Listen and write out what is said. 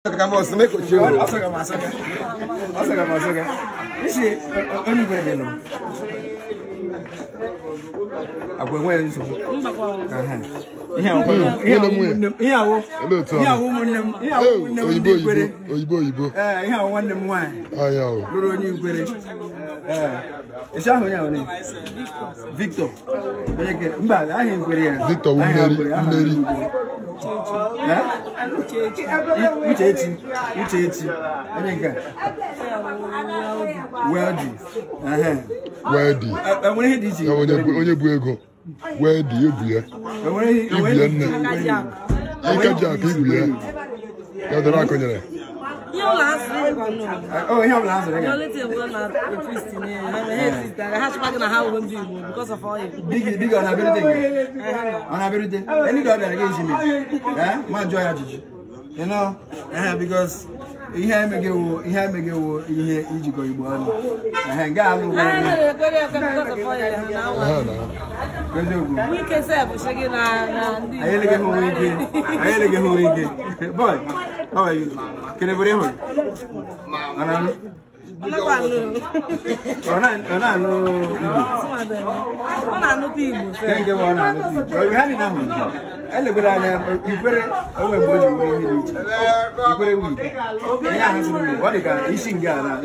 Kama useme kuchio. Asaka masaka. Ishi oni kwendelo. Agwenwe nso. Oyibo. Ihe awo nwanne m nwaanyị. Aya o. Loro onye ikwere. Isha ahụ ya one. Victor. Mba, ahụ ikwere ya. Victor Mmeri. Uchechi. Onye nke. Weldy. Enwere ihe dị iche. Onye bu ego. Weldy ebu ya. Ibu ya nne. Ike ji aka ibu ya. Ya dara akonyere. Oh, you have an answer. Because of all big on everything. On everything. Any dog that against me. Yeah, my joy at you. You know, because he had me go, he Ijigo Ibuan. I hang out. we can say, I get boy, how are you? Can I bring home? Thank you. We had enough. I live with you very what you got? Eating Ghana.